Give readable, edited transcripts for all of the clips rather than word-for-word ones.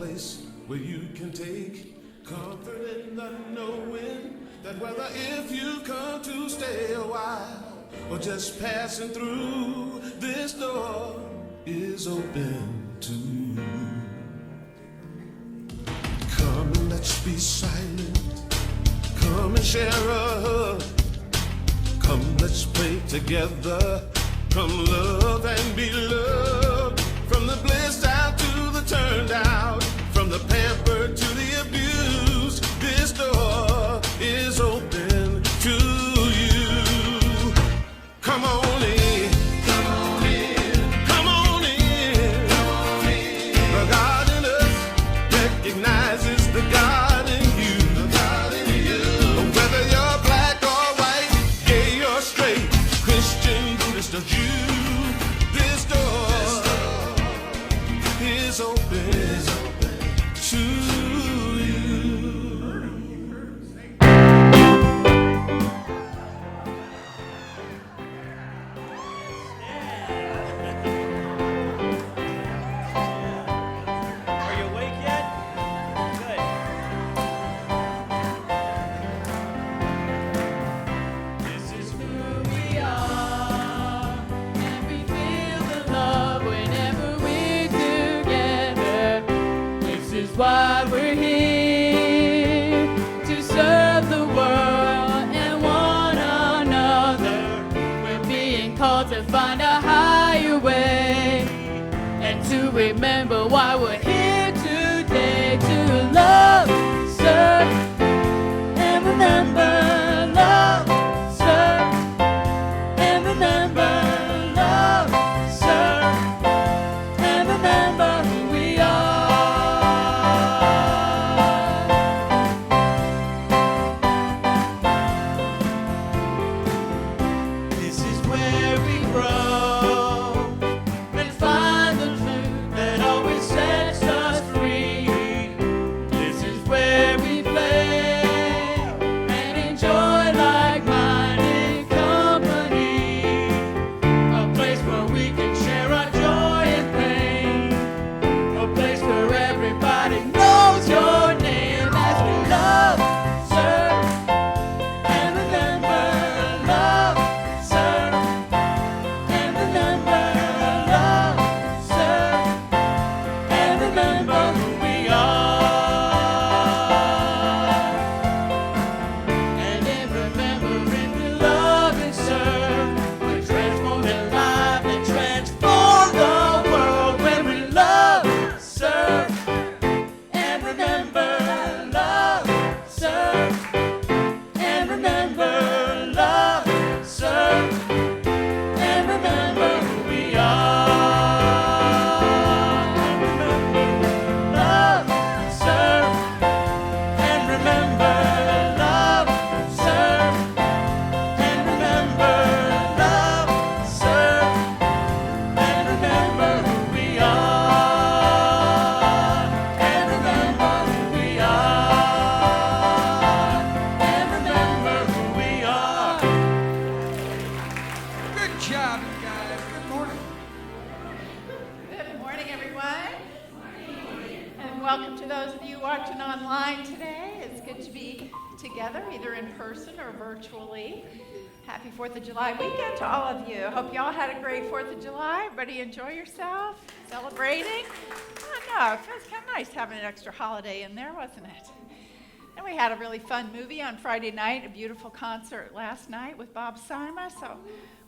place where you can take comfort in the knowing that whether if you've come to stay a while or just passing through, this door is open to you. Come and let's be silent. Come and share a hug. Come, let's pray together. Come love and be loved. From the blissed out to the turned out, from the pampered to the abused, this door is open to you. Come on in. Come on in. Come on in. Come on in. The God in us recognizes the God in you. The God in you. Whether you're black or white, gay or straight, Christian, Buddhist or Jew, this door is open to you. Are you awake yet? Good. This is who we are, and we feel the love whenever we're together. This is why we're here, to serve the world and one another. We're being called to find a higher way, and to remember why we're here today, to love, serve, and remember, love, serve, and remember, love, serve, and remember who we are. This is where we grow and find the truth that always sets us free. This is where we play and enjoy like-minded company. A place where we can share our joy and pain. A place where everybody knows your name as we love, serve, and remember, love, serve, and remember, love, serve, and remember who we are. And in remembering we love and serve, we're transforming lives and transform the world when we love, serve, and remember, love, serve, and remember, love, serve, and remember who we are. And remember, love, serve, and remember, love, serve, and remember, love, serve, and remember who we are. And remember who we are. And remember who we are. Good job, you guys. Good morning. Good morning, everyone. And welcome to those of you watching online today. It's good to be together, either in person or virtually. Happy 4th of July weekend to all of you. Hope you all had a great 4th of July. Everybody enjoy yourself, celebrating. I know, it feels kind of nice having an extra holiday in there, wasn't it? And we had a really fun movie on Friday night, a beautiful concert last night with Bob Sima, so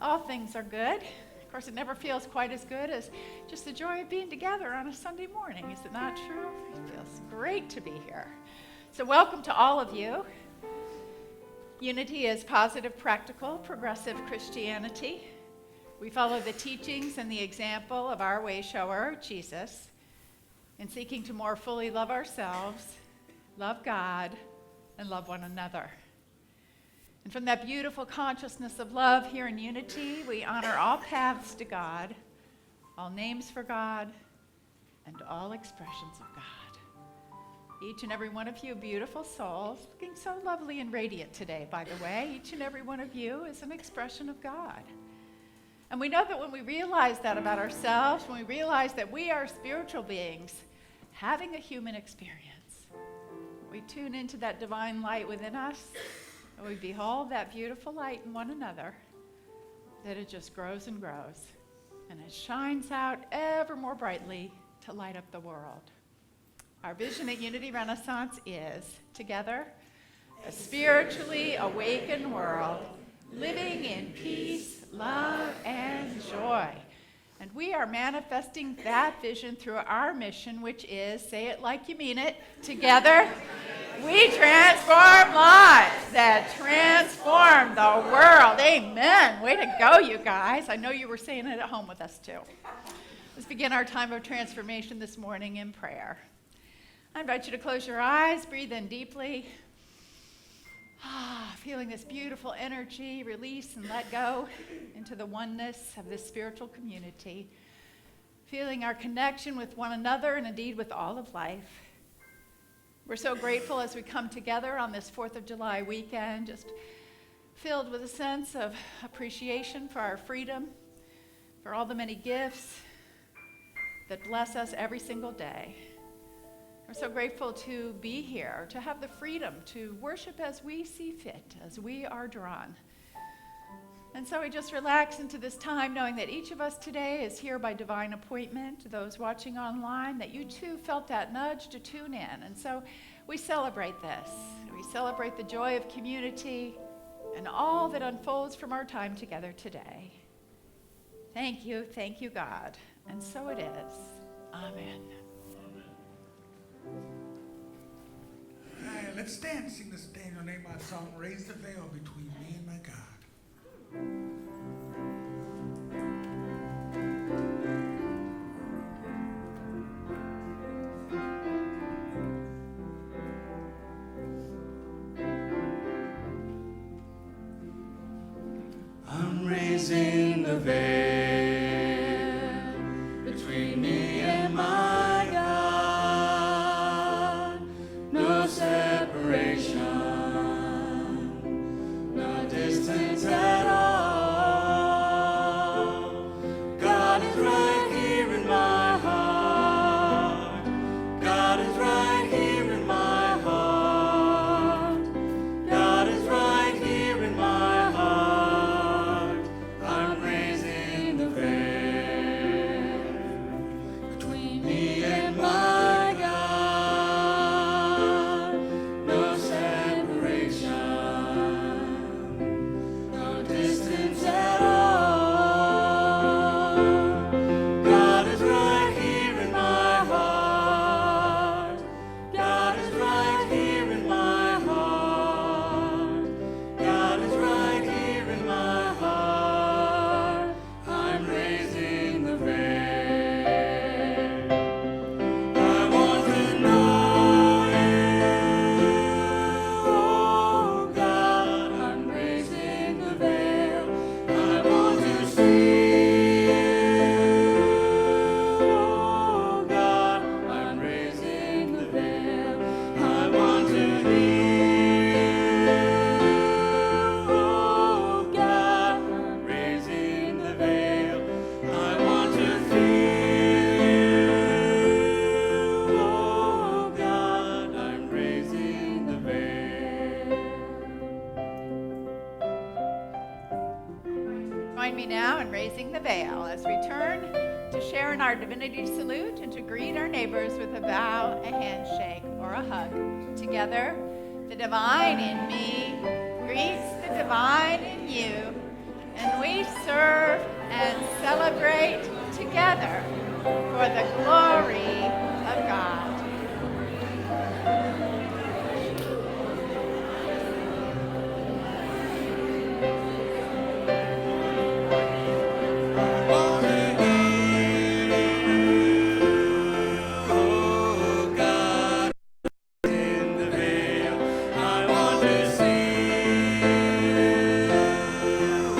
all things are good. Of course, it never feels quite as good as just the joy of being together on a Sunday morning. Is it not true? It feels great to be here. So welcome to all of you. Unity is positive, practical, progressive Christianity. We follow the teachings and the example of our way shower, Jesus, in seeking to more fully love ourselves, love God, and love one another. And from that beautiful consciousness of love here in Unity, we honor all paths to God, all names for God, and all expressions of God. Each and every one of you beautiful souls, looking so lovely and radiant today, by the way. Each and every one of you is an expression of God. And we know that when we realize that about ourselves, when we realize that we are spiritual beings, having a human experience. We tune into that divine light within us, and we behold that beautiful light in one another, that it just grows and grows, and it shines out ever more brightly to light up the world. Our vision at Unity Renaissance is, together, a spiritually awakened world, living in peace, love, and joy. And we are manifesting that vision through our mission, which is, say it like you mean it, together, we transform lives that transform the world. Amen. Way to go, you guys. I know you were saying it at home with us, too. Let's begin our time of transformation this morning in prayer. I invite you to close your eyes, breathe in deeply. Feeling this beautiful energy, release and let go into the oneness of this spiritual community. Feeling our connection with one another and indeed with all of life. We're so grateful as we come together on this 4th of July weekend, just filled with a sense of appreciation for our freedom, for all the many gifts that bless us every single day. We're so grateful to be here, to have the freedom to worship as we see fit, as we are drawn. And so we just relax into this time knowing that each of us today is here by divine appointment. Those watching online, that you too felt that nudge to tune in. And so we celebrate this. We celebrate the joy of community and all that unfolds from our time together today. Thank you, God. And so it is. Amen. All right, let's stand and sing this Daniel Nahmod song, Raise the Veil Between Me and My God. I'm raising the veil between me and my God. No separation, no distance at all. God is right here in my heart. God is right here in my heart. God is right here in my heart. I'm raising the veil between me and my God. No separation, no distance at all. God is right here in my heart. God is right here in my heart. God is right here in my heart. I'm raising the veil. I want to know you, oh God. I'm raising the veil. I want to see you, oh God. I'm raising the veil. I want to hear you, oh God. I'm raising the veil. I want to feel you, oh God. I'm raising the veil. Join me now in raising the veil as we turn to share in our divinity salute and to greet our neighbors with a bow, a handshake, or a hug. Together, the divine in me greets the divine in you, and we serve and celebrate together for the glory of God. Oh God, in the veil, I want to see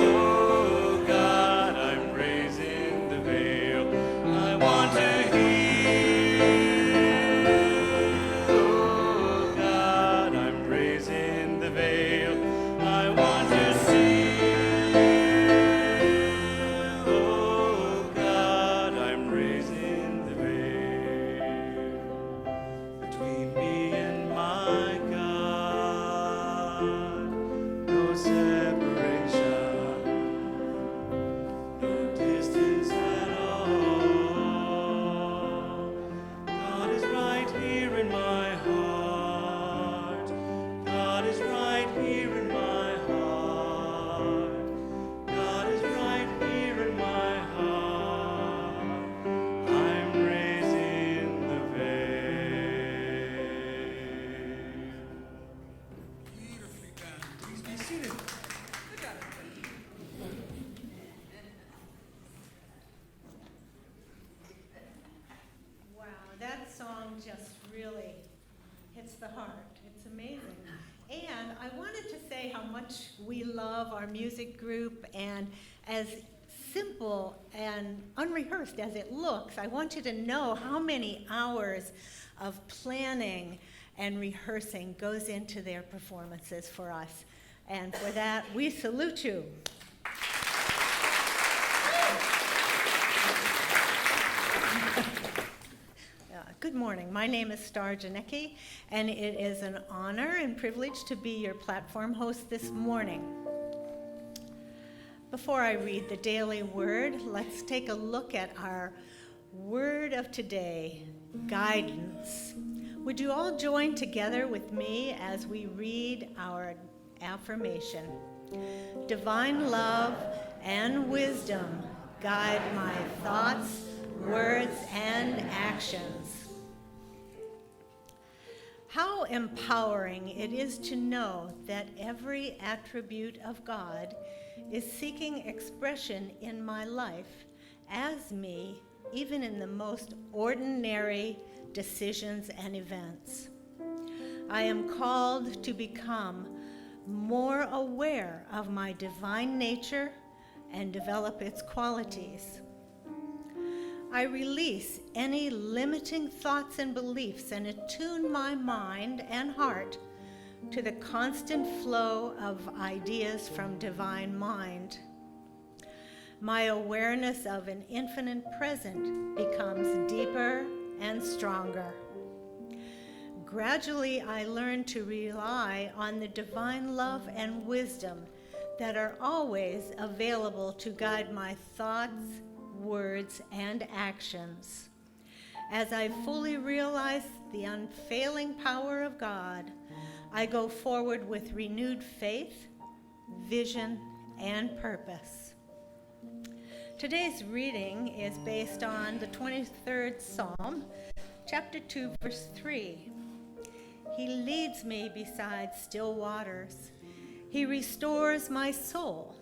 you. Oh God, I'm raising the veil. I want to hear really hits the heart. It's amazing. And I wanted to say how much we love our music group, and as simple and unrehearsed as it looks, I want you to know how many hours of planning and rehearsing goes into their performances for us. And for that, we salute you. Good morning. My name is Star Janecki, and it is an honor and privilege to be your platform host this morning. Before I read the daily word, let's take a look at our word of today, guidance. Would you all join together with me as we read our affirmation? Divine love and wisdom guide my thoughts, words, and actions. How empowering it is to know that every attribute of God is seeking expression in my life as me, even in the most ordinary decisions and events. I am called to become more aware of my divine nature and develop its qualities. I release any limiting thoughts and beliefs and attune my mind and heart to the constant flow of ideas from divine mind. My awareness of an infinite present becomes deeper and stronger. Gradually, I learn to rely on the divine love and wisdom that are always available to guide my thoughts, words, and actions. As I fully realize the unfailing power of God, I go forward with renewed faith, vision, and purpose. Today's reading is based on the 23rd Psalm, chapter 2, verse 3. He leads me beside still waters. He restores my soul.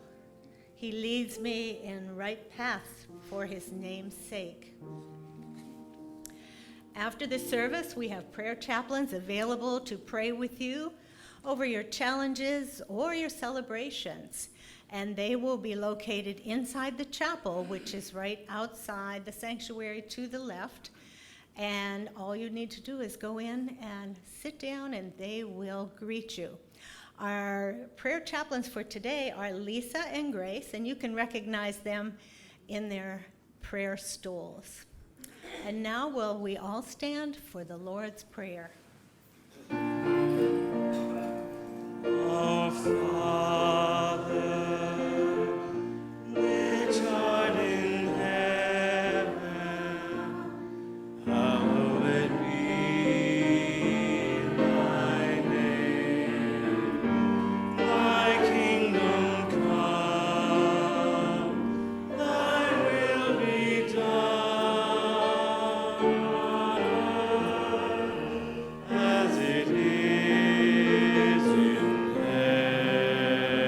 He leads me in right paths for his name's sake. After the service, we have prayer chaplains available to pray with you over your challenges or your celebrations. And they will be located inside the chapel, which is right outside the sanctuary to the left. And all you need to do is go in and sit down, and they will greet you. Our prayer chaplains for today are Lisa and Grace, and you can recognize them in their prayer stools. And now will we all stand for the Lord's Prayer. Our Father, which art in heaven, hallowed be thy name. Thy kingdom come, thy will be done on earth as it is in heaven.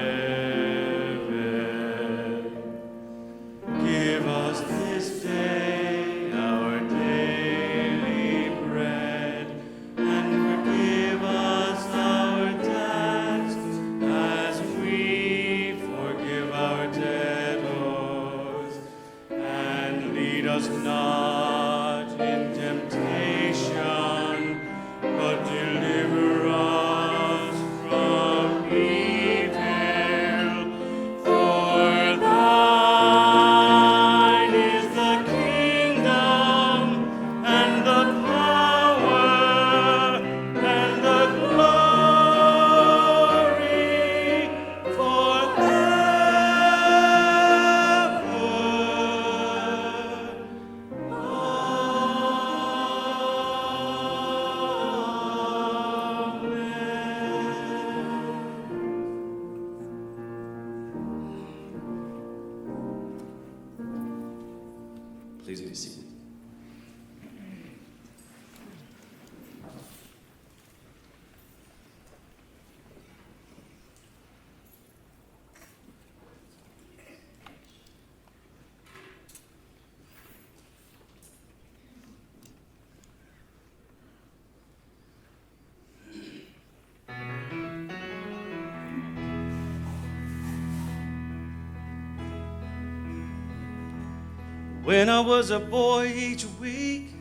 When I was a boy, each week,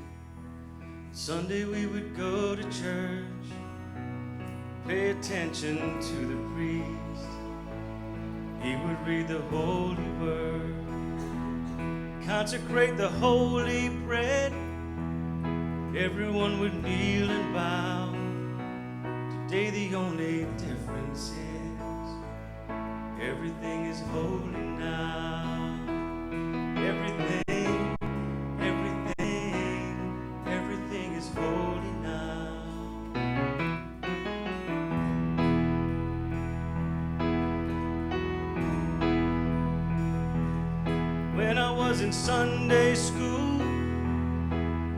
Sunday we would go to church, pay attention to the priest. He would read the holy word, consecrate the holy bread. Everyone would kneel and bow. Today the only difference is everything is holy now. Everything, everything, everything is holy now. When I was in Sunday school,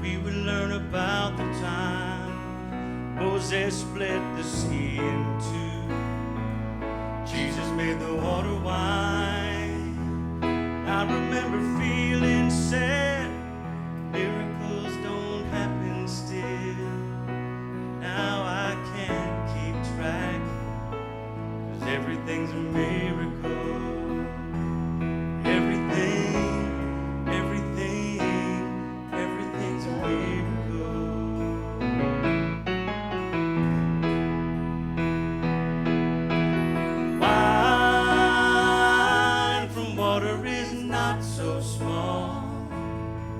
we would learn about the time Moses split the sea in two. Jesus made the water wine. I remember feeling sad. Miracles don't happen still. Now I can't keep track, 'cause everything's a miracle. Everything, everything, everything's a miracle. Wine from water is not so small,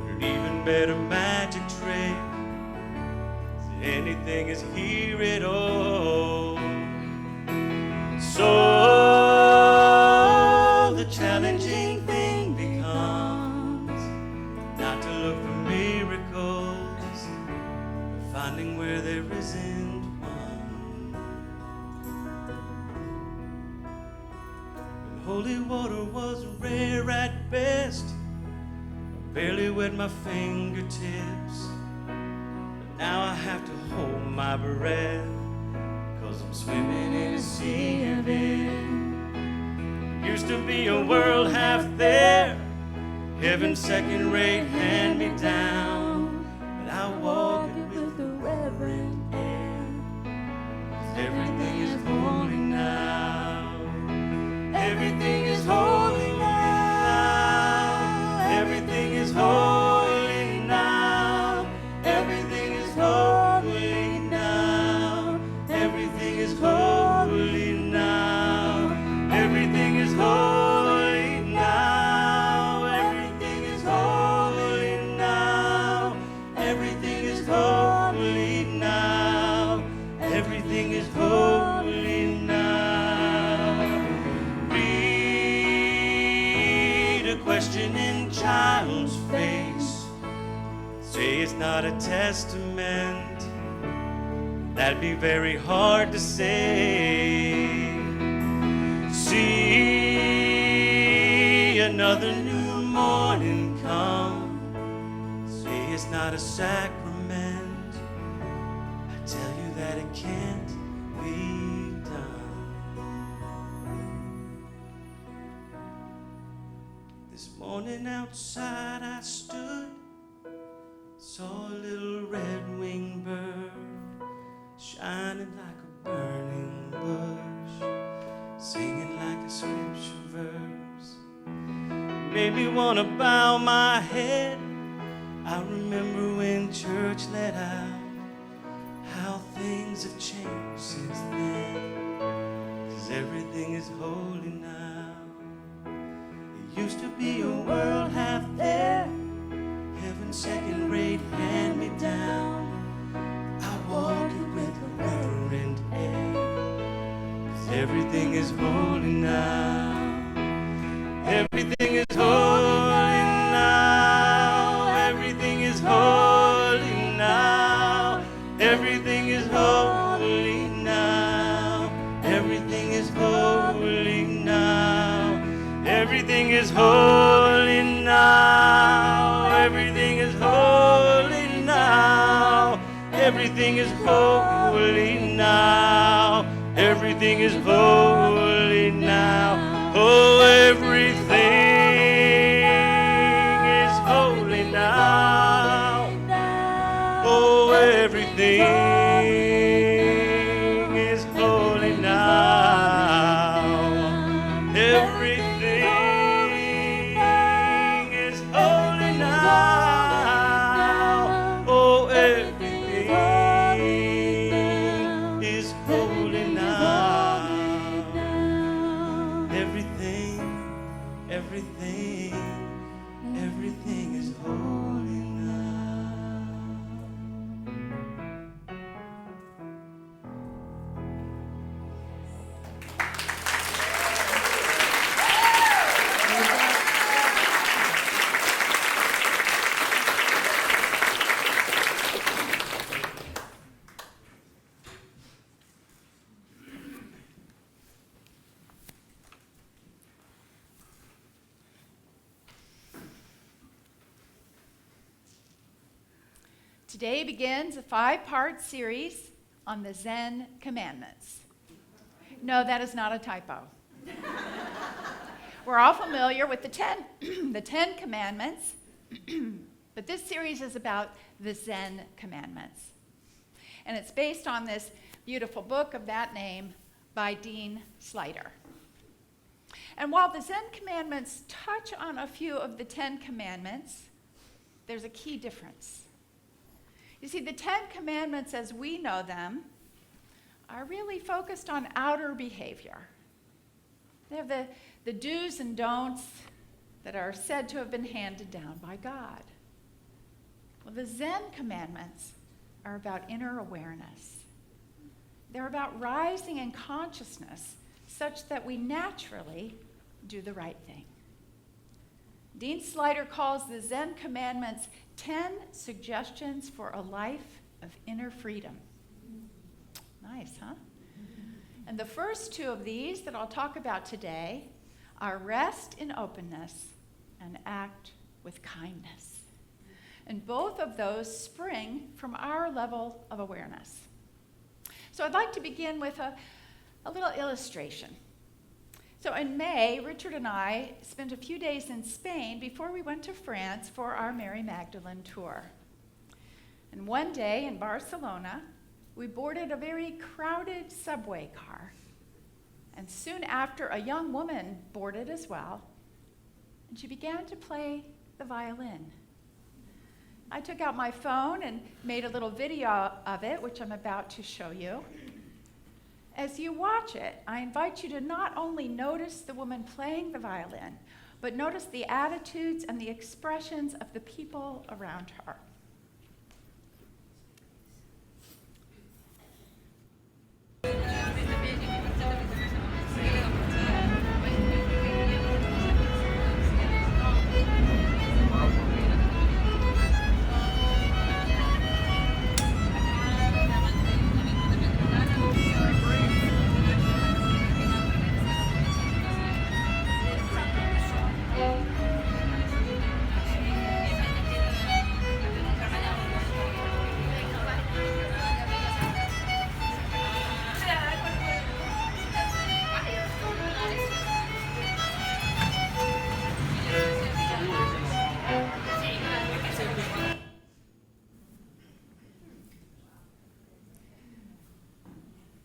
or even better magic trick. Anything is here at all. So the challenging thing becomes not to look for miracles, but finding where there isn't one. When holy water was rare at best, I barely wet my fingertips. But now I have to hold my breath, 'cause I'm swimming in a sea of it. Used to be a world half there, heaven second rate, hand me down. But I walk it with the reverent air, 'cause everything is holy now. Everything is holy now. Everything is holy now. Everything is holy now. Everything is holy now. Everything is holy now. Everything is holy now. Everything is holy now. Everything is holy now. Read a questioning child's face. Say it's not a testament. That'd be very hard to say. See another new morning come. Say it's not a sacrament. I tell you that it can't be done. This morning outside I stood, saw a little red-winged bird shining like a burning bush, singing like a scripture verse. Made me want to bow my head. I remember when church let out, how things have changed since then, 'cause everything is holy now. It used to be a world half there, heaven second rate, hand me down. I walk it with a reverent air, 'cause everything is holy now. Everything is holy now. Everything is holy now. Everything is holy now. Everything is holy now. Everything is holy now. Everything is holy now. Everything is holy now. Everything is holy now. Oh, everything is holy now. Oh, everything is holy now. Everything is holy now. Today begins a 5-part series on the Zen Commandments. No, that is not a typo. We're all familiar with the 10 Commandments, but this series is about the Zen Commandments. And it's based on this beautiful book of that name by Dean Slider. And while the Zen Commandments touch on a few of the 10 Commandments, there's a key difference. You see, the 10 Commandments as we know them are really focused on outer behavior. They have the do's and don'ts that are said to have been handed down by God. Well, the Zen Commandments are about inner awareness. They're about rising in consciousness such that we naturally do the right thing. Dean Slider calls the Zen Commandments 10 suggestions for a life of inner freedom. Nice, huh? And the first two of these that I'll talk about today are rest in openness and act with kindness. And both of those spring from our level of awareness. So I'd like to begin with a little illustration. So in May, Richard and I spent a few days in Spain before we went to France for our Mary Magdalene tour. And one day in Barcelona, we boarded a very crowded subway car. And soon after, a young woman boarded as well, and she began to play the violin. I took out my phone and made a little video of it, which I'm about to show you. As you watch it, I invite you to not only notice the woman playing the violin, but notice the attitudes and the expressions of the people around her.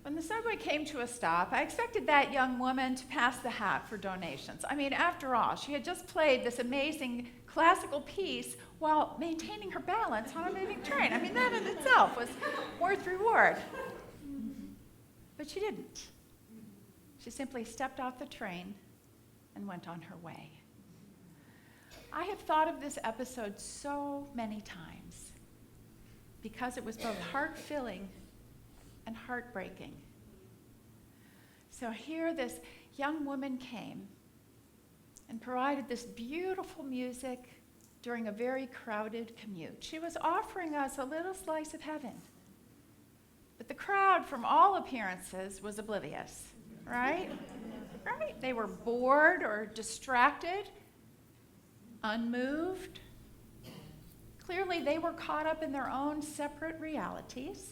When the subway came to a stop, I expected that young woman to pass the hat for donations. I mean, after all, she had just played this amazing classical piece while maintaining her balance on a moving train. I mean, that in itself was worth reward. But she didn't. She simply stepped off the train and went on her way. I have thought of this episode so many times because it was both heart-filling and heartbreaking. So here this young woman came and provided this beautiful music during a very crowded commute. She was offering us a little slice of heaven. But the crowd, from all appearances, was oblivious, right? Right? They were bored or distracted, unmoved. Clearly, they were caught up in their own separate realities,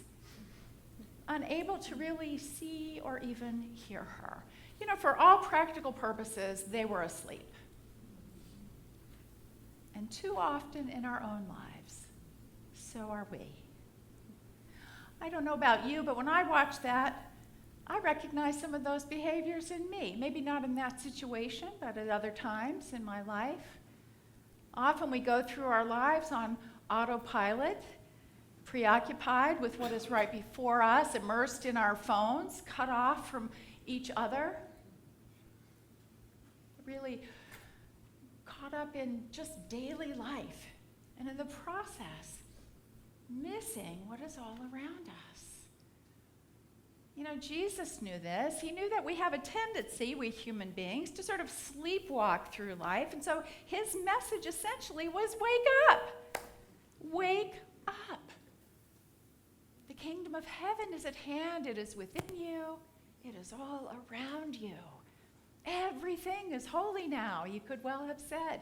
unable to really see or even hear her. You know, for all practical purposes, they were asleep. And too often in our own lives, so are we. I don't know about you, but when I watch that, I recognize some of those behaviors in me. Maybe not in that situation, but at other times in my life. Often we go through our lives on autopilot, preoccupied with what is right before us, immersed in our phones, cut off from each other, really caught up in just daily life, and in the process, missing what is all around us. You know, Jesus knew this. He knew that we have a tendency, we human beings, to sort of sleepwalk through life, and so his message essentially was, wake up! Wake up! The kingdom of heaven is at hand. It is within you. It is all around you. Everything is holy now, you could well have said.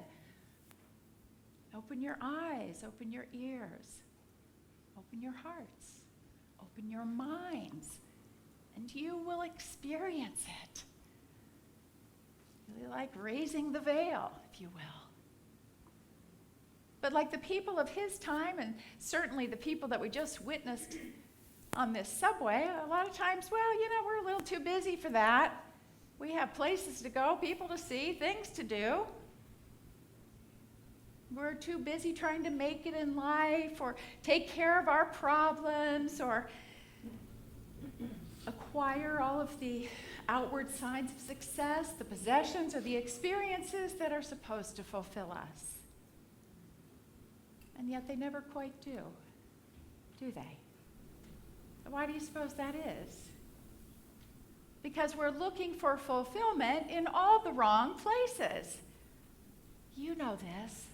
Open your eyes, open your ears. Open your hearts. Open your minds. And you will experience it. Really like raising the veil, if you will. But like the people of his time, and certainly the people that we just witnessed on this subway, a lot of times, well, we're a little too busy for that. We have places to go, people to see, things to do. We're too busy trying to make it in life or take care of our problems or acquire all of the outward signs of success, the possessions or the experiences that are supposed to fulfill us. And yet they never quite do they? Why do you suppose that is? Because we're looking for fulfillment in all the wrong places. You know this.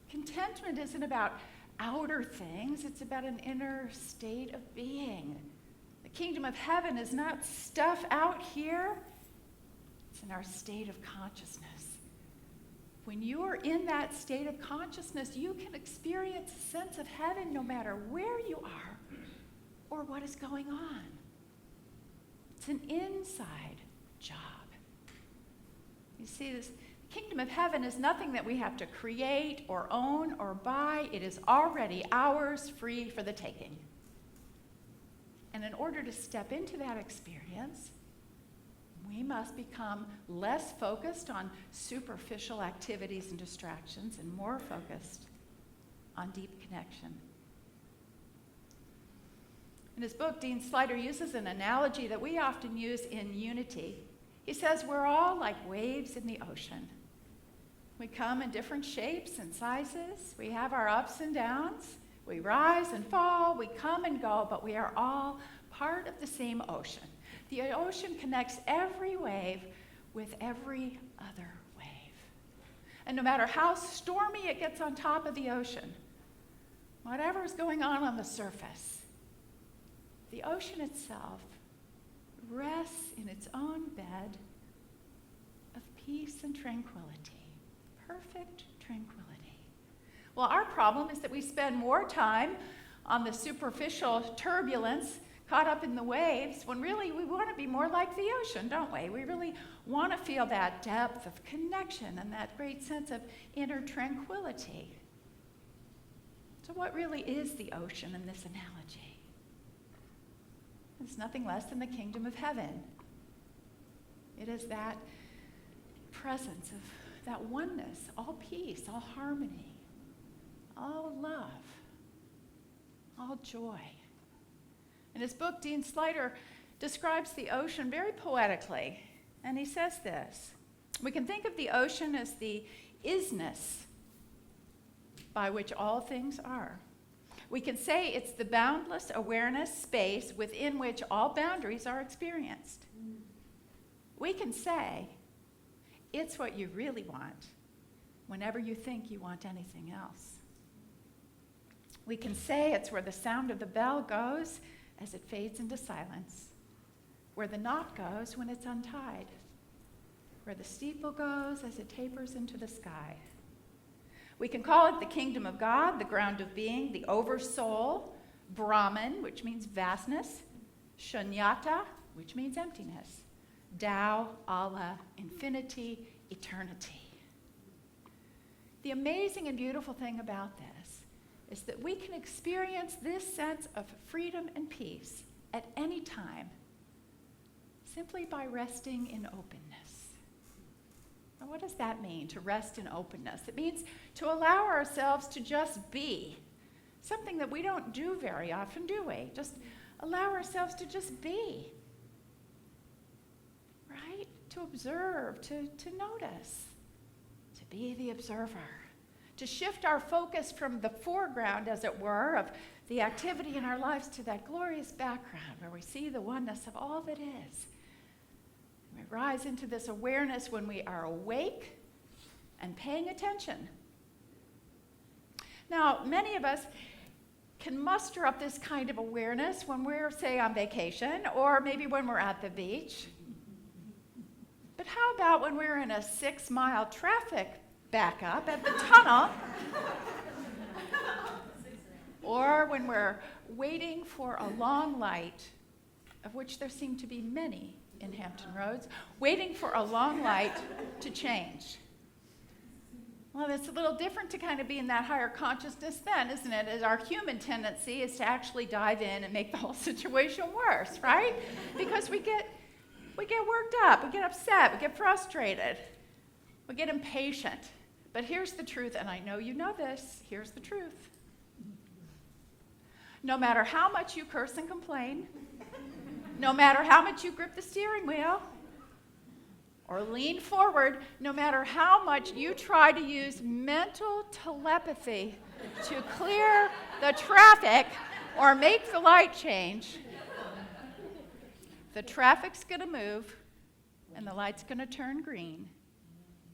Contentment isn't about outer things, it's about an inner state of being. The kingdom of heaven is not stuff out here, it's in our state of consciousness. When you are in that state of consciousness, you can experience a sense of heaven no matter where you are or what is going on. It's an inside job. You see, this kingdom of heaven is nothing that we have to create or own or buy. It is already ours, free for the taking. And in order to step into that experience, we must become less focused on superficial activities and distractions and more focused on deep connection. In his book, Dean Slider uses an analogy that we often use in unity. He says we're all like waves in the ocean. We come in different shapes and sizes. We have our ups and downs. We rise and fall. We come and go, but we are all part of the same ocean. The ocean connects every wave with every other wave. And no matter how stormy it gets on top of the ocean, whatever is going on the surface, the ocean itself rests in its own bed of peace and tranquility, perfect tranquility. Well, our problem is that we spend more time on the superficial turbulence caught up in the waves when really we want to be more like the ocean, don't we? We really want to feel that depth of connection and that great sense of inner tranquility. So what really is the ocean in this analogy? It's nothing less than the kingdom of heaven. It is that presence of that oneness, all peace, all harmony, all love, all joy. In his book, Dean Slider describes the ocean very poetically, and he says this: we can think of the ocean as the isness by which all things are. We can say it's the boundless awareness space within which all boundaries are experienced. We can say it's what you really want whenever you think you want anything else. We can say it's where the sound of the bell goes as it fades into silence, where the knot goes when it's untied, where the steeple goes as it tapers into the sky. We can call it the kingdom of God, the ground of being, the oversoul, Brahman, which means vastness, Shunyata, which means emptiness, Tao, Allah, infinity, eternity. The amazing and beautiful thing about this is that we can experience this sense of freedom and peace at any time simply by resting in openness. Now, what does that mean, to rest in openness? It means to allow ourselves to just be, something that we don't do very often, do we? Just allow ourselves to just be, right? To observe, to notice, to be the observer. To shift our focus from the foreground, as it were, of the activity in our lives to that glorious background where we see the oneness of all that is. We rise into this awareness when we are awake and paying attention. Now, many of us can muster up this kind of awareness when we're, say, on vacation or maybe when we're at the beach. But how about when we're in a 6-mile traffic backup at the tunnel Or when we're waiting for a long light, of which there seem to be many in Hampton Roads, waiting for a long light to change. Well, it's a little different to kind of be in that higher consciousness then, isn't it? As our human tendency is to actually dive in and make the whole situation worse, right? Because we get worked up, we get upset, we get frustrated, we get impatient. But here's the truth, and I know you know this, here's the truth. No matter how much you curse and complain, no matter how much you grip the steering wheel, or lean forward, no matter how much you try to use mental telepathy to clear the traffic or make the light change, the traffic's going to move and the light's going to turn green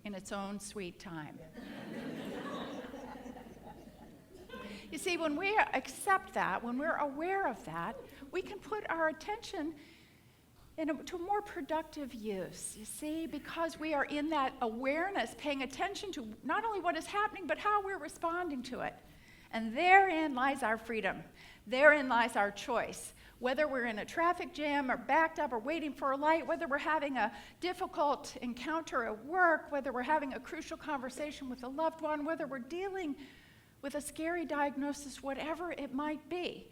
in its own sweet time. You see, when we accept that, when we're aware of that, we can put our attention to a more productive use, you see, because we are in that awareness, paying attention to not only what is happening, but how we're responding to it. And therein lies our freedom. Therein lies our choice. Whether we're in a traffic jam or backed up or waiting for a light, whether we're having a difficult encounter at work, whether we're having a crucial conversation with a loved one, whether we're dealing with a scary diagnosis, whatever it might be.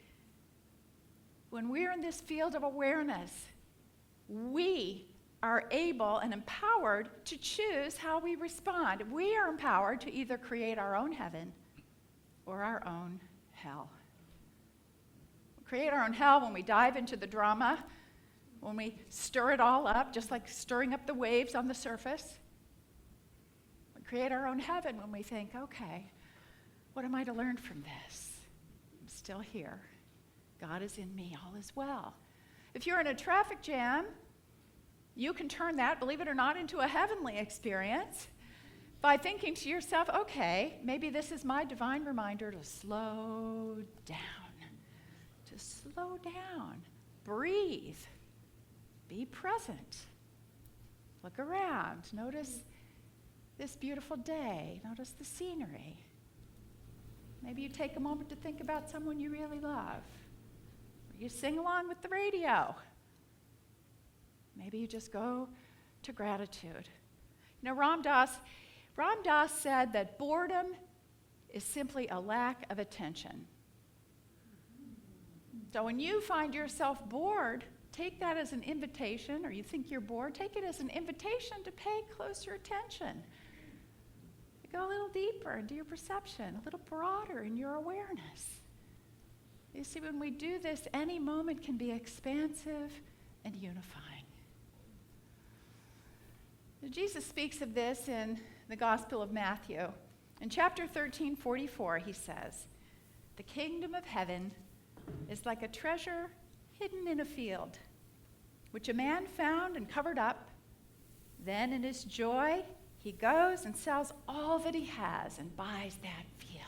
When we're in this field of awareness, we are able and empowered to choose how we respond. We are empowered to either create our own heaven or our own hell. We create our own hell when we dive into the drama, when we stir it all up, just like stirring up the waves on the surface. We create our own heaven when we think, okay, what am I to learn from this? I'm still here. God is in me, all is well. If you're in a traffic jam, you can turn that, believe it or not, into a heavenly experience by thinking to yourself, okay, maybe this is my divine reminder to slow down. To slow down. Breathe. Be present. Look around. Notice this beautiful day. Notice the scenery. Maybe you take a moment to think about someone you really love. You sing along with the radio. Maybe you just go to gratitude. You know, Ram Dass said that boredom is simply a lack of attention. So when you find yourself bored, take that as an invitation, or you think you're bored, take it as an invitation to pay closer attention. Go a little deeper into your perception, a little broader in your awareness. You see, when we do this, any moment can be expansive and unifying. Jesus speaks of this in the Gospel of Matthew. In chapter 13:44, he says, "The kingdom of heaven is like a treasure hidden in a field, which a man found and covered up. Then in his joy, he goes and sells all that he has and buys that field."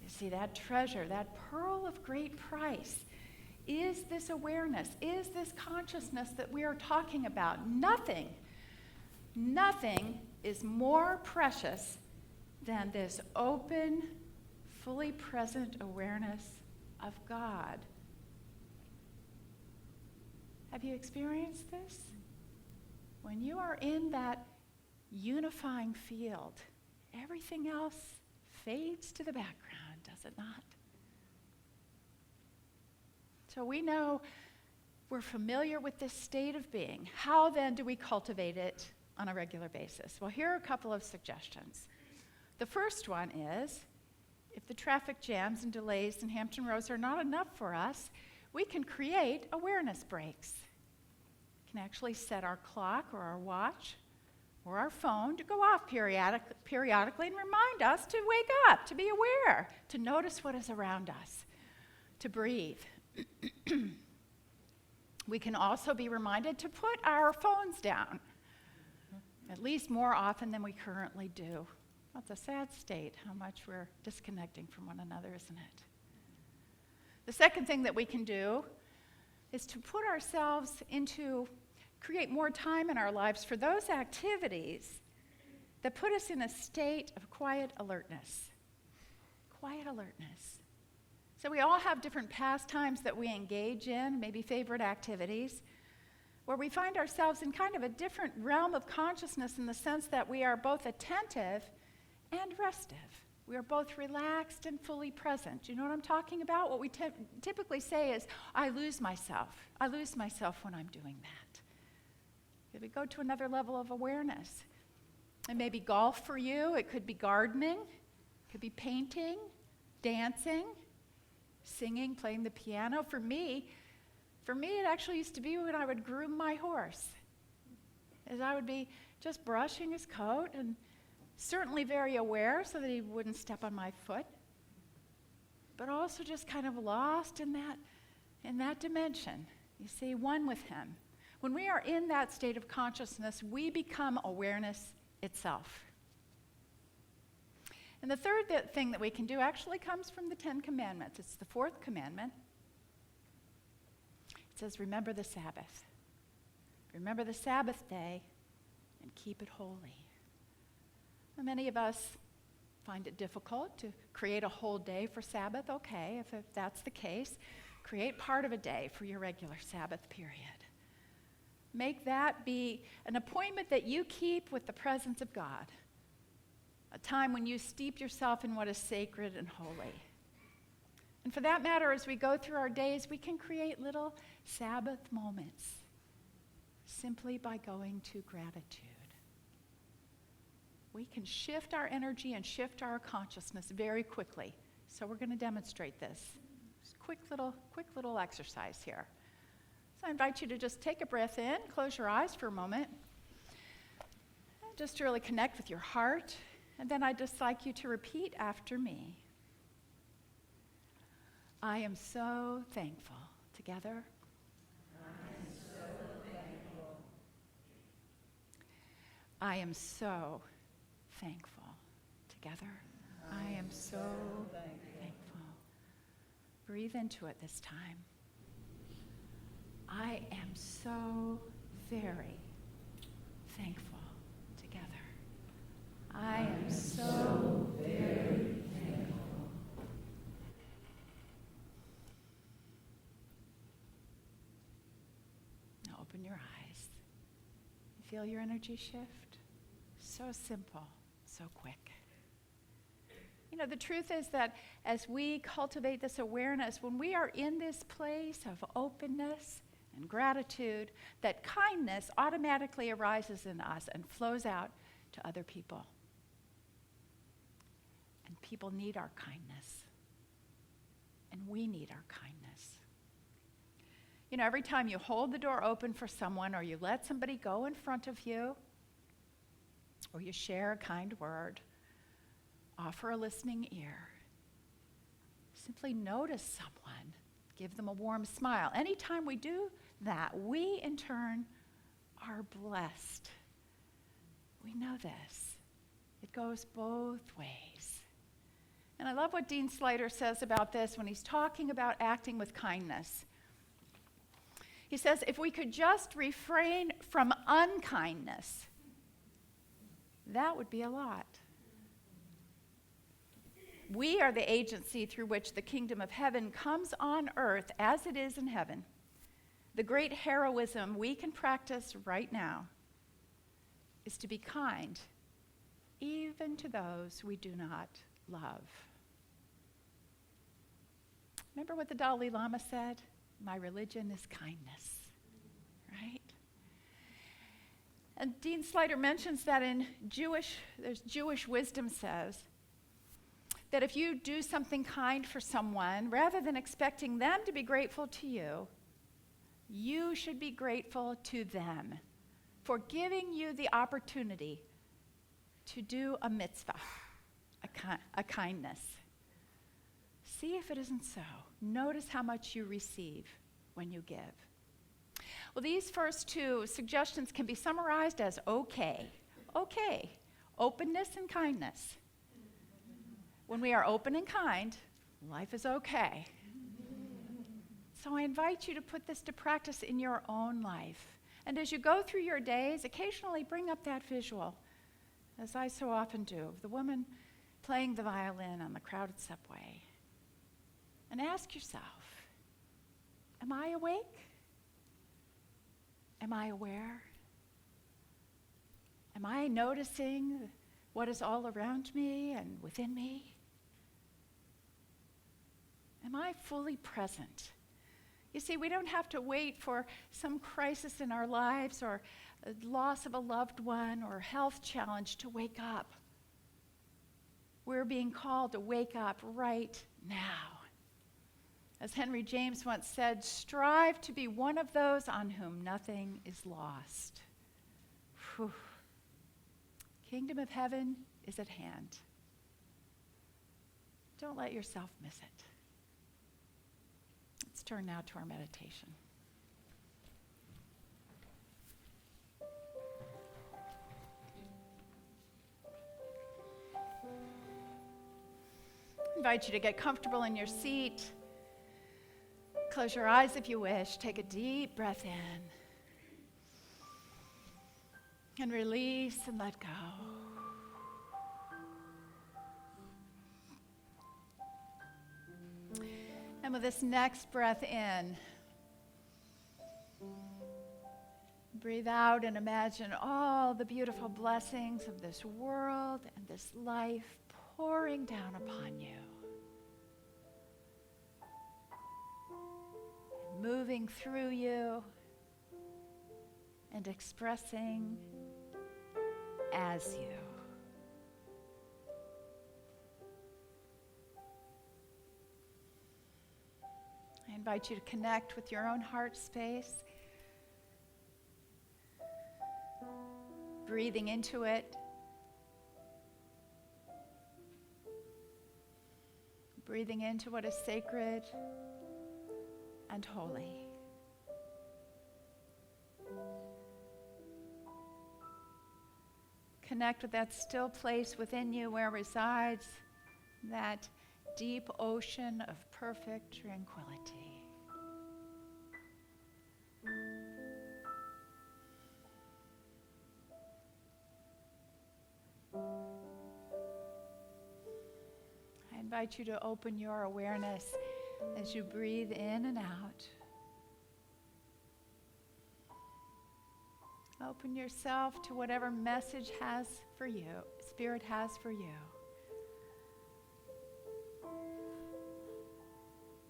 You see, that treasure, that pearl of great price, is this awareness, is this consciousness that we are talking about. Nothing is more precious than this open, fully present awareness of God. Have you experienced this? When you are in that unifying field, everything else fades to the background, does it not? So we know we're familiar with this state of being. How then do we cultivate it on a regular basis? Well, here are a couple of suggestions. The first one is, if the traffic jams and delays in Hampton Roads are not enough for us, we can create awareness breaks. We can actually set our clock or our watch or our phone to go off periodically and remind us to wake up, to be aware, to notice what is around us, to breathe. We can also be reminded to put our phones down, at least more often than we currently do. That's a sad state, how much we're disconnecting from one another, isn't it? The second thing that we can do is to put ourselves create more time in our lives for those activities that put us in a state of quiet alertness. quiet alertness. So we all have different pastimes that we engage in, maybe favorite activities, where we find ourselves in kind of a different realm of consciousness in the sense that we are both attentive and restive. We are both relaxed and fully present. Do you know what I'm talking about? What we typically say is, I lose myself. I lose myself when I'm doing that. If we go to another level of awareness, it may be golf for you, it could be gardening, it could be painting, dancing, singing, playing the piano. For me, it actually used to be when I would groom my horse. As I would be just brushing his coat and certainly very aware so that he wouldn't step on my foot, but also just kind of lost in that dimension. You see, one with him. When we are in that state of consciousness, we become awareness itself. And the third thing that we can do actually comes from the 10 Commandments. It's the 4th commandment. It says, remember the Sabbath. Remember the Sabbath day and keep it holy. Now, many of us find it difficult to create a whole day for Sabbath. Okay, if that's the case, create part of a day for your regular Sabbath period. Make that be an appointment that you keep with the presence of God, a time when you steep yourself in what is sacred and holy. And for that matter, as we go through our days, we can create little Sabbath moments simply by going to gratitude. We can shift our energy and shift our consciousness very quickly. So we're going to demonstrate this. Just quick little exercise here. So I invite you to just take a breath in, close your eyes for a moment, and just to really connect with your heart. And then I'd just like you to repeat after me. I am so thankful. Together. I am so thankful. Together. I am so thankful. Breathe into it this time. I am so very thankful. Together. I am so very thankful. Now open your eyes. You feel your energy shift? So simple, so quick. You know, the truth is that as we cultivate this awareness, when we are in this place of openness and gratitude, that kindness automatically arises in us and flows out to other people. And people need our kindness. And we need our kindness. You know, every time you hold the door open for someone, or you let somebody go in front of you, or you share a kind word, offer a listening ear, simply notice someone, give them a warm smile. Anytime we do that, we in turn are blessed. We know this. It goes both ways. And I love what Dean Slater says about this when he's talking about acting with kindness. He says, if we could just refrain from unkindness, that would be a lot. We are the agency through which the kingdom of heaven comes on earth as it is in heaven. The great heroism we can practice right now is to be kind, even to those we do not love. Remember what the Dalai Lama said? My religion is kindness, right? And Dean Slater mentions that there's Jewish wisdom says that if you do something kind for someone, rather than expecting them to be grateful to you, you should be grateful to them for giving you the opportunity to do a mitzvah, a kindness. See if it isn't so. Notice how much you receive when you give. Well, these first two suggestions can be summarized as okay. Okay. Openness and kindness. When we are open and kind, life is okay. So I invite you to put this to practice in your own life. And as you go through your days, occasionally bring up that visual, as I so often do, of the woman playing the violin on the crowded subway, and ask yourself, am I awake? Am I aware? Am I noticing what is all around me and within me? Am I fully present? You see, we don't have to wait for some crisis in our lives or a loss of a loved one or health challenge to wake up. We're being called to wake up right now. As Henry James once said, strive to be one of those on whom nothing is lost. Whew. Kingdom of heaven is at hand. Don't let yourself miss it. Let's turn now to our meditation. I invite you to get comfortable in your seat. Close your eyes if you wish. Take a deep breath in. And release and let go. And with this next breath in, breathe out and imagine all the beautiful blessings of this world and this life pouring down upon you. Moving through you and expressing as you. I invite you to connect with your own heart space, breathing into it, breathing into what is sacred and holy. Connect with that still place within you where resides that deep ocean of perfect tranquility. I invite you to open your awareness as you breathe in and out. Open yourself to whatever message has for you, Spirit has for you.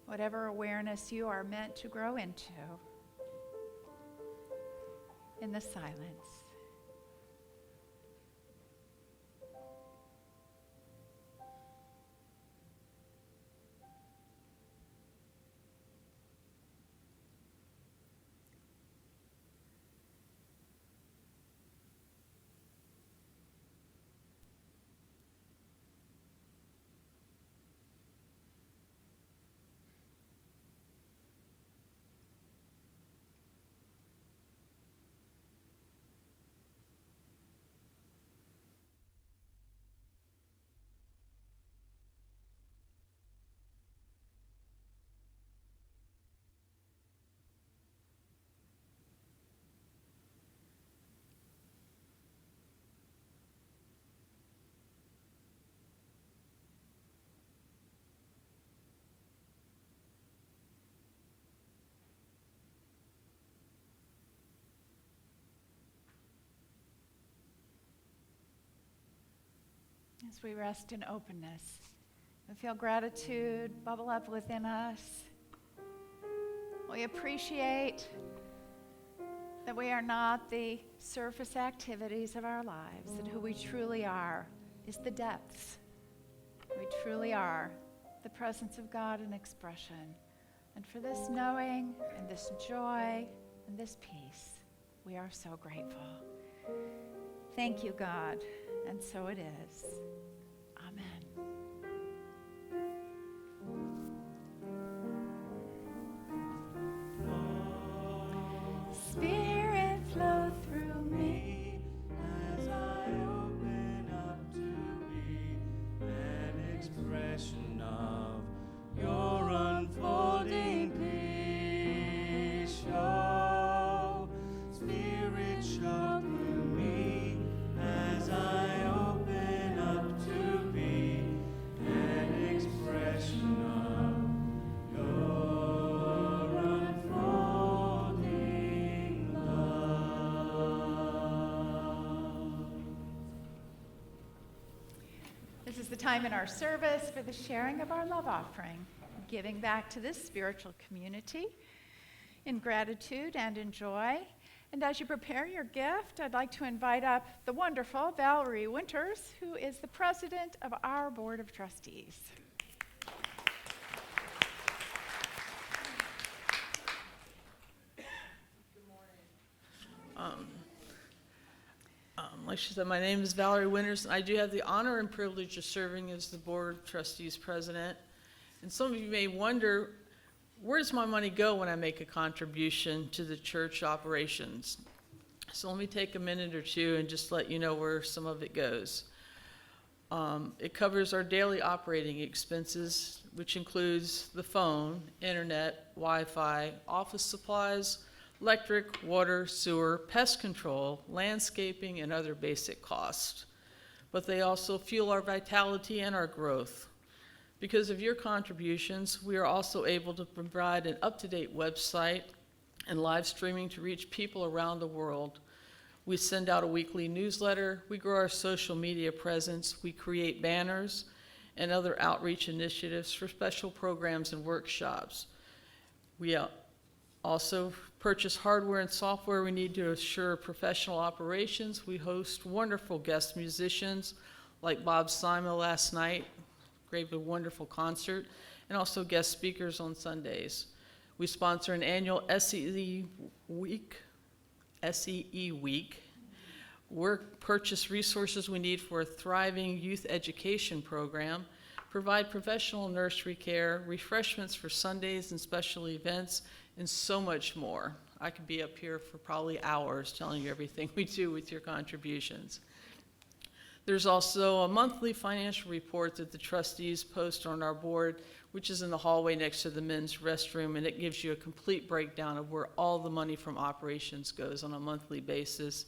Whatever awareness you are meant to grow into in the silence. As we rest in openness, we feel gratitude bubble up within us. We appreciate that we are not the surface activities of our lives, that who we truly are is the depths. We truly are the presence of God in expression. And for this knowing and this joy and this peace, we are so grateful. Thank you, God. And so it is. Amen. Spirit, flow through me as I open up to be an expression of your unfolding peace. Show, Spirit, show through me as I open up to is the time in our service for the sharing of our love offering, giving back to this spiritual community in gratitude and in joy. And as you prepare your gift, I'd like to invite up the wonderful Valerie Winters, who is the president of our Board of Trustees. Like she said, my name is Valerie Winters, and I do have the honor and privilege of serving as the Board of Trustees President. And some of you may wonder, where does my money go when I make a contribution to the church operations? So let me take a minute or two and just let you know where some of it goes. It covers our daily operating expenses, which includes the phone, internet, Wi-Fi, office supplies, electric, water, sewer, pest control, landscaping, and other basic costs. But they also fuel our vitality and our growth. Because of your contributions, we are also able to provide an up-to-date website and live streaming to reach people around the world. We send out a weekly newsletter, we grow our social media presence, we create banners and other outreach initiatives for special programs and workshops. We also purchase hardware and software we need to assure professional operations. We host wonderful guest musicians like Bob Simon last night, gave a wonderful concert, and also guest speakers on Sundays. We sponsor an annual SEE Week. We purchase resources we need for a thriving youth education program, provide professional nursery care, refreshments for Sundays and special events, and so much more. I could be up here for probably hours telling you everything we do with your contributions. There's also a monthly financial report that the trustees post on our board, which is in the hallway next to the men's restroom, and it gives you a complete breakdown of where all the money from operations goes on a monthly basis.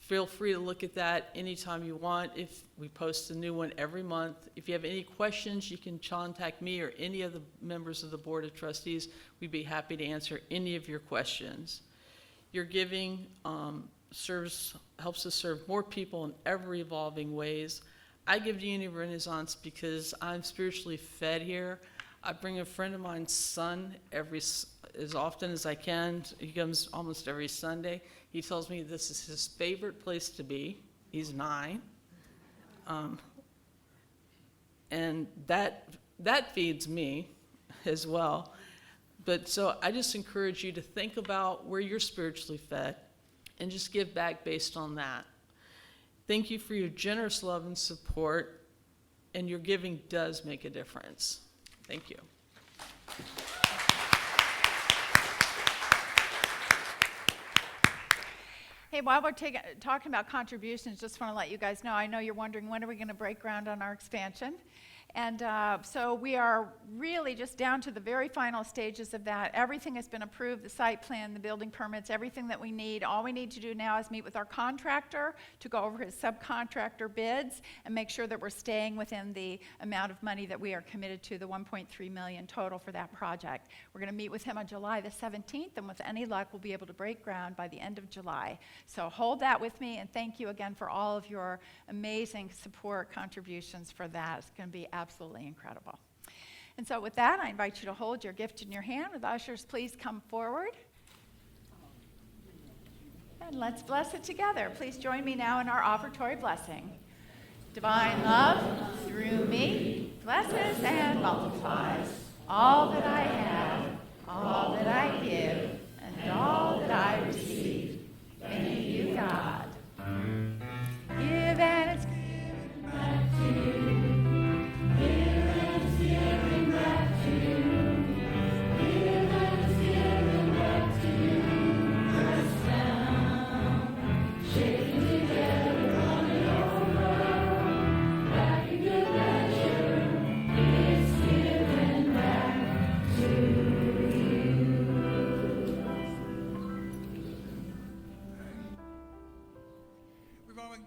Feel free to look at that anytime you want. If we post a new one every month. If you have any questions, you can contact me or any of the members of the Board of Trustees. We'd be happy to answer any of your questions. Your giving helps us serve more people in ever evolving ways. I give to Uni Renaissance because I'm spiritually fed here. I bring a friend of mine's son as often as I can. He comes almost every Sunday. He tells me this is his favorite place to be. He's 9. And that feeds me as well. But so I just encourage you to think about where you're spiritually fed and just give back based on that. Thank you for your generous love and support, and your giving does make a difference. Thank you. Hey, while we're talking about contributions, just want to let you guys know, I know you're wondering when are we going to break ground on our expansion. And so we are really just down to the very final stages of that. Everything has been approved, the site plan, the building permits, everything that we need. All we need to do now is meet with our contractor to go over his subcontractor bids and make sure that we're staying within the amount of money that we are committed to, the $1.3 million total for that project. We're going to meet with him on July the 17th, and with any luck, we'll be able to break ground by the end of July. So hold that with me, and thank you again for all of your amazing support contributions for that. It's going to be absolutely incredible. And so with that, I invite you to hold your gift in your hand. With ushers, please come forward. And let's bless it together. Please join me now in our offertory blessing. Divine love, through me, blesses and multiplies all that I have, all that I give, and all that I receive. Thank you, God. Give and it's given back to you.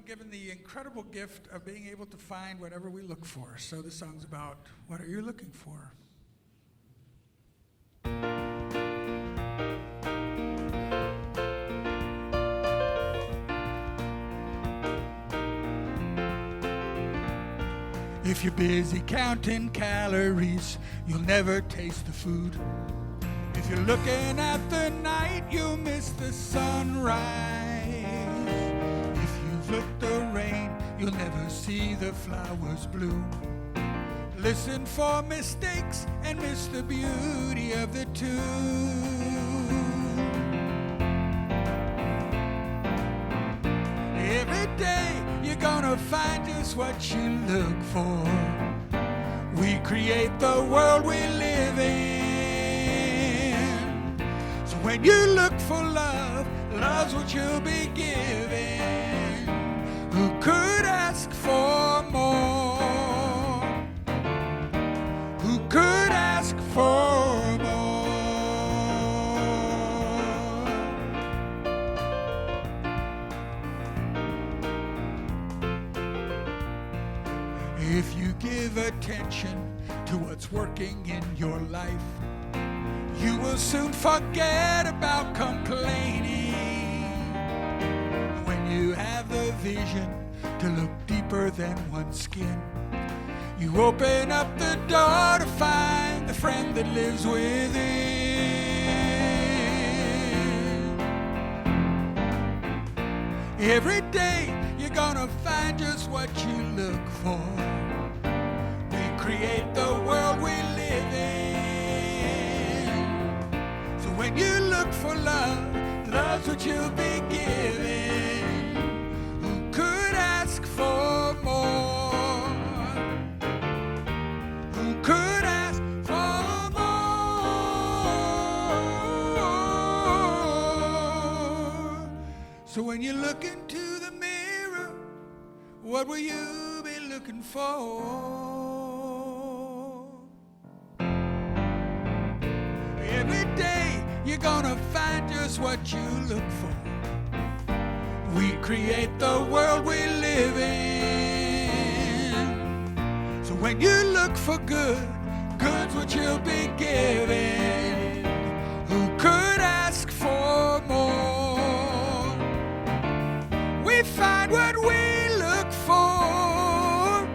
Given the incredible gift of being able to find whatever we look for. So the song's about, what are you looking for? If you're busy counting calories, you'll never taste the food. If you're looking at the night, you'll miss the sunrise. If you've looked the rain, you'll never see the flowers bloom. Listen for mistakes and miss the beauty of the tune. Every day you're gonna find just what you look for. We create the world we live in. So when you look for love, love's what you'll be given. Who could ask for more? Who could ask for more? If you give attention to what's working in your life, you will soon forget about complaining. When you have the vision to look deeper than one's skin, you open up the door to find the friend that lives within. Every day you're gonna find just what you look for. We create the world we live in. So when you look for love, love's what you'll be given. Who could ask for more? Who could ask for more? So when you look into the mirror, what will you be looking for? Every day you're gonna find just what you look for. We create the world we live in. So when you look for good, good's what you'll be given. Who could ask for more? We find what we look for.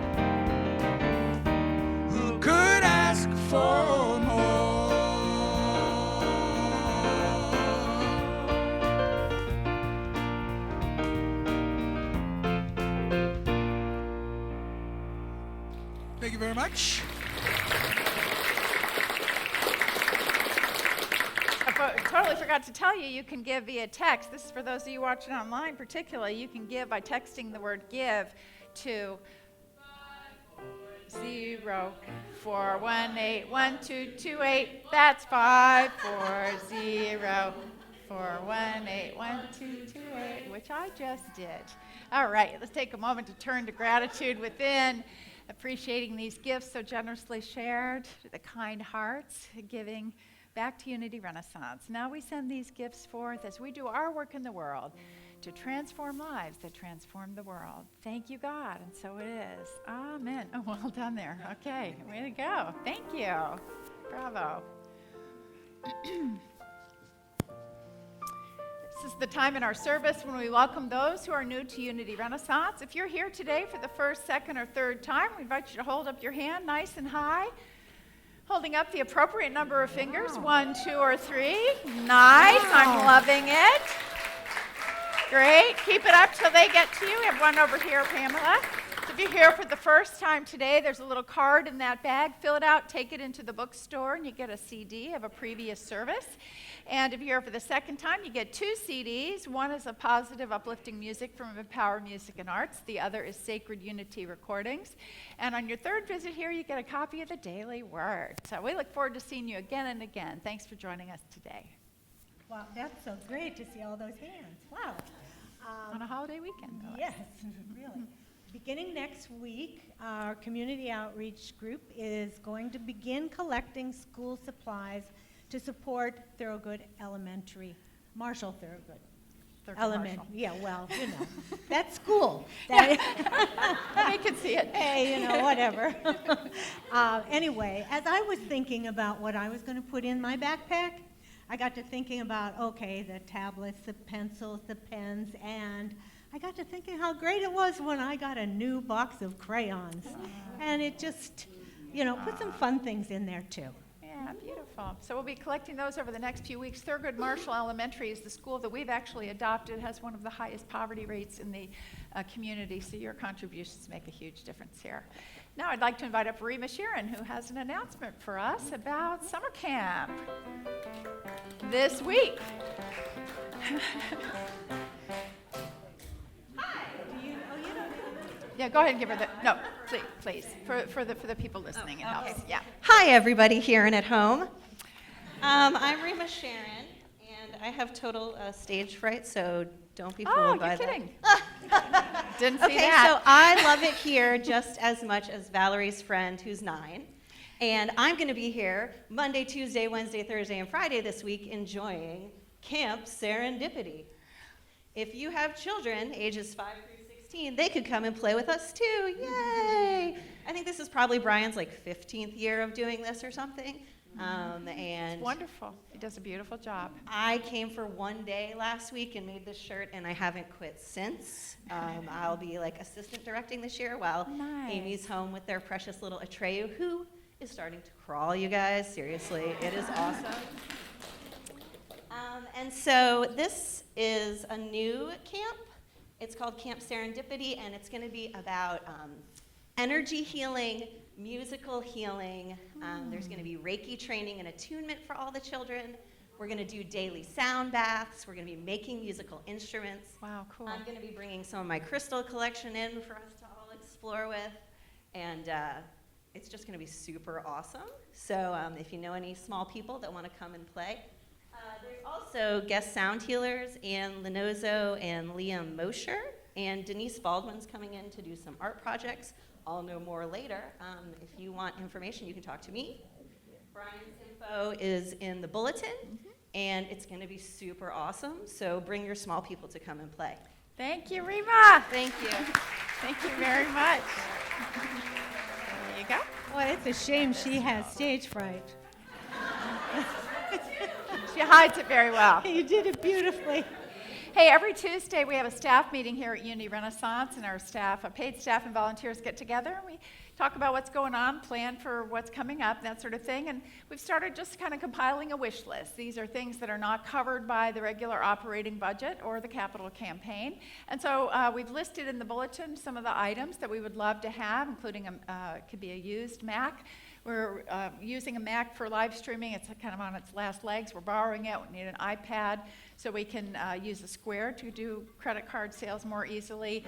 Who could ask for more? Thank you very much. I totally forgot to tell you, you can give via text. This is for those of you watching online particularly. You can give by texting the word give to 041812228. That's 54041812228, which I just did. All right, let's take a moment to turn to gratitude within, appreciating these gifts so generously shared, the kind hearts, giving back to Unity Renaissance. Now we send these gifts forth as we do our work in the world to transform lives that transform the world. Thank you, God, and so it is. Amen. Oh, well done there. Okay, way to go. Thank you. Bravo. This is the time in our service when we welcome those who are new to Unity Renaissance. If you're here today for the first, second, or third time, we invite you to hold up your hand nice and high, holding up the appropriate number of fingers, 1, 2, or 3. Nice, I'm loving it. Great, keep it up till they get to you. We have one over here, Pamela. So if you're here for the first time today, there's a little card in that bag. Fill it out, take it into the bookstore, and you get a CD of a previous service. And if you're here for the second time, you get 2 CDs. One is a positive, uplifting music from Empower Music and Arts. The other is Sacred Unity Recordings. And on your third visit here, you get a copy of the Daily Word. So we look forward to seeing you again and again. Thanks for joining us today. Wow, that's so great to see all those hands. Wow. On a holiday weekend. No Yes, really. Beginning next week, our community outreach group is going to begin collecting school supplies to support Thorogood Elementary, Marshall Thorogood. Elementary, yeah, well, you know, that's school. That They can see it. Hey, you know, whatever. Anyway, as I was thinking about what I was going to put in my backpack, I got to thinking about, okay, the tablets, the pencils, the pens, and I got to thinking how great it was when I got a new box of crayons. And it just, put some fun things in there too. Yeah, beautiful. So we'll be collecting those over the next few weeks. Thurgood Marshall Elementary is the school that we've actually adopted. It has one of the highest poverty rates in the community, so your contributions make a huge difference here. Now I'd like to invite up Rima Sheeran, who has an announcement for us about summer camp this week. Yeah, go ahead and give her the, no, please, for the people listening, it helps, yeah. Hi, everybody here and at home. I'm Rima Sharon, and I have total stage fright, so don't be fooled by that. Oh, you're kidding. Didn't see Okay, that. so I love it here just as much as Valerie's friend, who's 9. And I'm going to be here Monday, Tuesday, Wednesday, Thursday, and Friday this week enjoying Camp Serendipity. If you have children ages 5 through 16, they could come and play with us too. Yay! I think this is probably Brian's 15th year of doing this or something. And It's wonderful. He does a beautiful job. I came for one day last week and made this shirt, and I haven't quit since. I'll be assistant directing this year while Nice. Amy's home with their precious little Atreyu, who is starting to crawl, you guys. Seriously, it is awesome. And so this is a new camp. It's called Camp Serendipity, and it's going to be about energy healing, musical healing. There's going to be Reiki training and attunement for all the children. We're going to do daily sound baths. We're going to be making musical instruments. Wow, cool. I'm going to be bringing some of my crystal collection in for us to all explore with. And it's just going to be super awesome. So if you know any small people that want to come and play. There's also guest sound healers, Ann Linozo and Liam Mosher. And Denise Baldwin's coming in to do some art projects. I'll know more later. If you want information, you can talk to me. Brian's info is in the bulletin, and it's going to be super awesome. So bring your small people to come and play. Thank you, Rima. Thank you. Thank you very much. There you go. Well, it's a shame she has stage fright. She hides it very well. You did it beautifully. Hey, every Tuesday we have a staff meeting here at Unity Renaissance, and our staff, paid staff and volunteers get together, and we talk about what's going on, plan for what's coming up, that sort of thing. And we've started just kind of compiling a wish list. These are things that are not covered by the regular operating budget or the capital campaign. And so we've listed in the bulletin some of the items that we would love to have, including it could be a used Mac. We're using a Mac for live streaming. It's kind of on its last legs. We're borrowing it. We need an iPad so we can use a Square to do credit card sales more easily.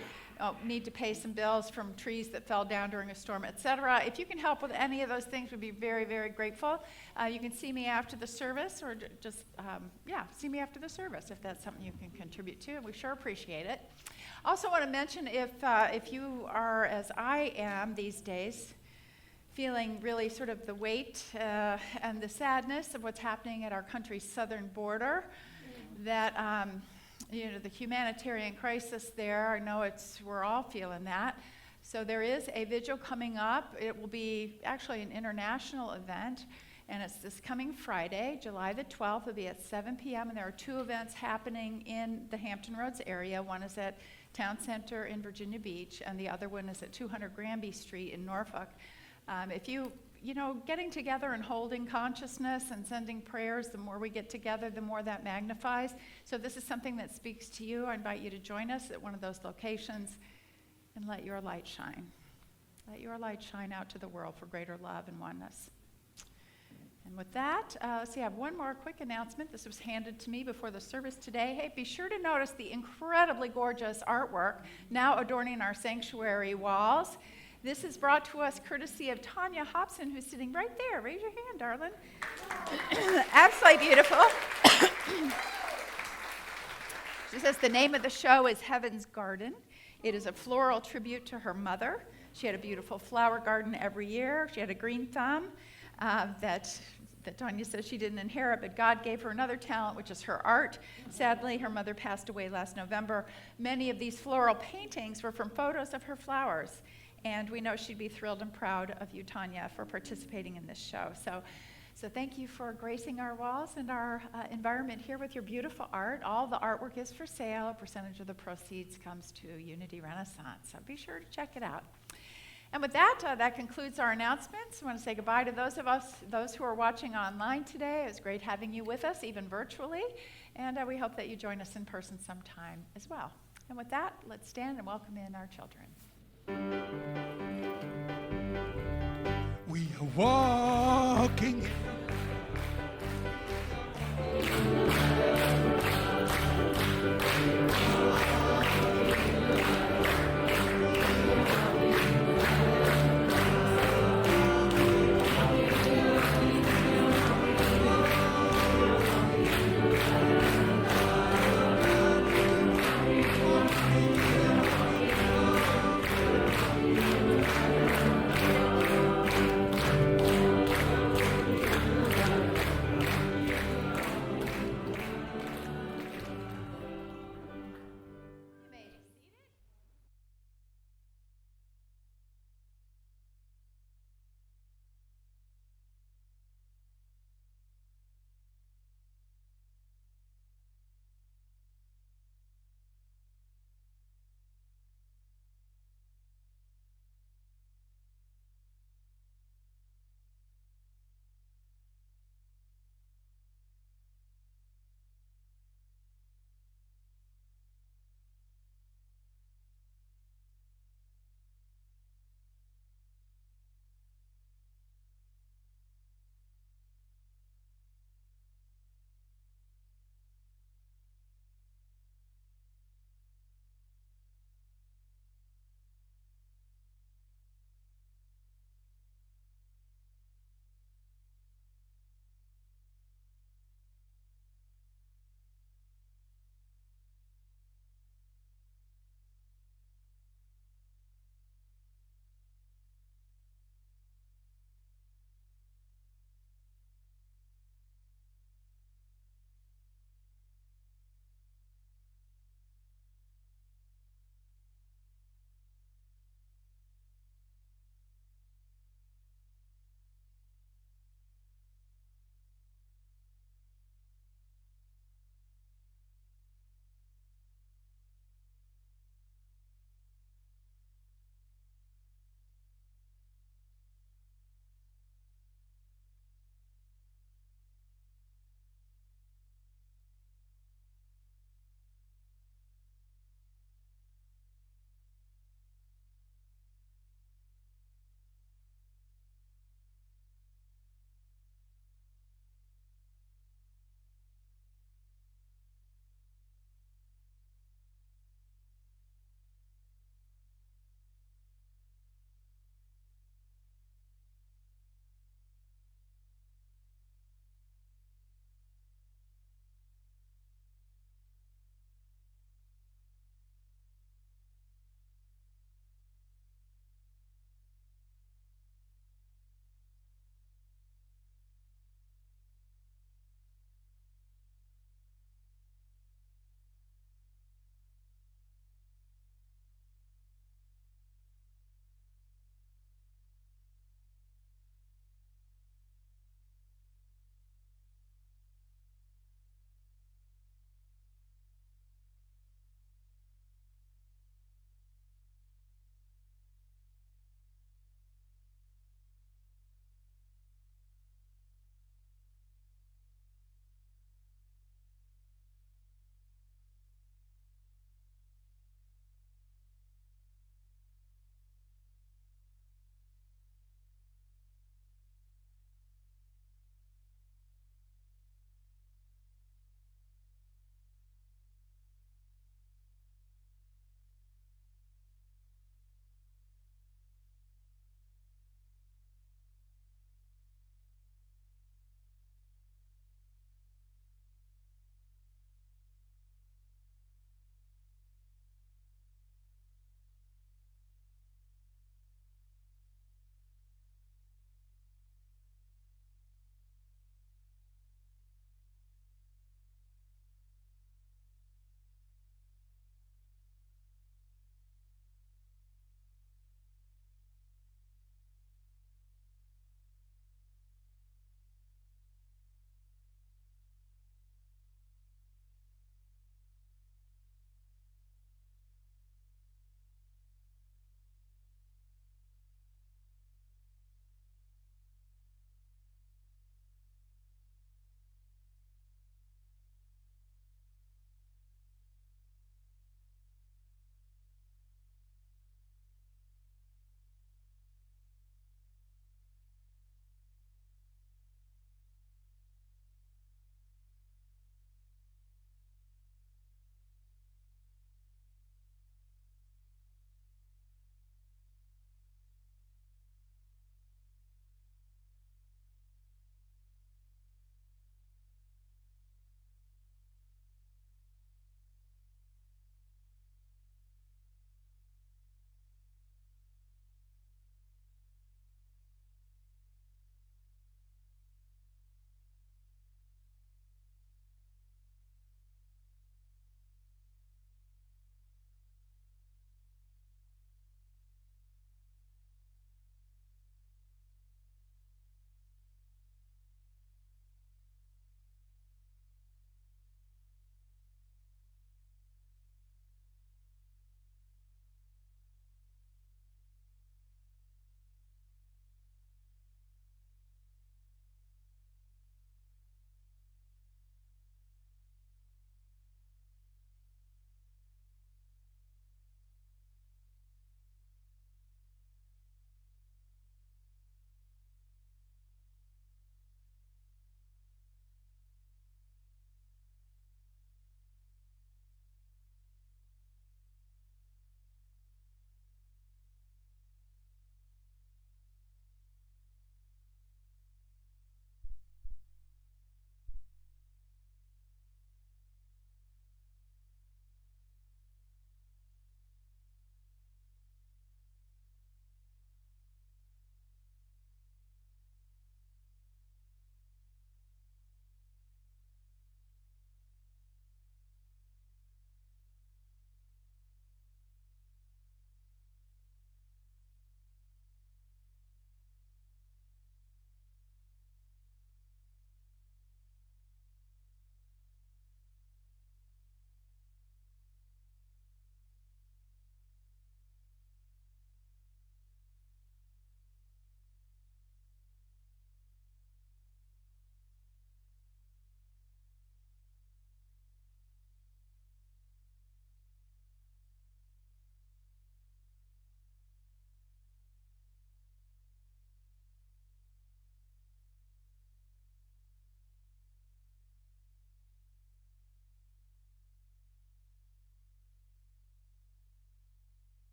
Need to pay some bills from trees that fell down during a storm, etc. If you can help with any of those things, we'd be very, very grateful. You can see me after the service, or just, see me after the service if that's something you can contribute to, and we sure appreciate it. Also want to mention if you are, as I am these days, feeling really sort of the weight and the sadness of what's happening at our country's southern border, that the humanitarian crisis there, I know we're all feeling that. So there is a vigil coming up. It will be actually an international event, and it's this coming Friday, July the 12th. It'll be at 7 p.m., and there are 2 events happening in the Hampton Roads area. One is at Town Center in Virginia Beach, and the other one is at 200 Granby Street in Norfolk. If getting together and holding consciousness and sending prayers, the more we get together, the more that magnifies. So if this is something that speaks to you, I invite you to join us at one of those locations and let your light shine. Let your light shine out to the world for greater love and oneness. And with that, I have one more quick announcement. This was handed to me before the service today. Hey, be sure to notice the incredibly gorgeous artwork now adorning our sanctuary walls. This is brought to us courtesy of Tanya Hobson, who's sitting right there. Raise your hand, darling. Absolutely beautiful. She says the name of the show is Heaven's Garden. It is a floral tribute to her mother. She had a beautiful flower garden every year. She had a green thumb that Tanya says she didn't inherit, but God gave her another talent, which is her art. Sadly, her mother passed away last November. Many of these floral paintings were from photos of her flowers. And we know she'd be thrilled and proud of you, Tanya, for participating in this show. So So thank you for gracing our walls and our environment here with your beautiful art. All the artwork is for sale. A percentage of the proceeds comes to Unity Renaissance. So be sure to check it out. And with that, that concludes our announcements. I want to say goodbye to those who are watching online today. It was great having you with us, even virtually. And we hope that you join us in person sometime as well. And with that, let's stand and welcome in our children. We are walking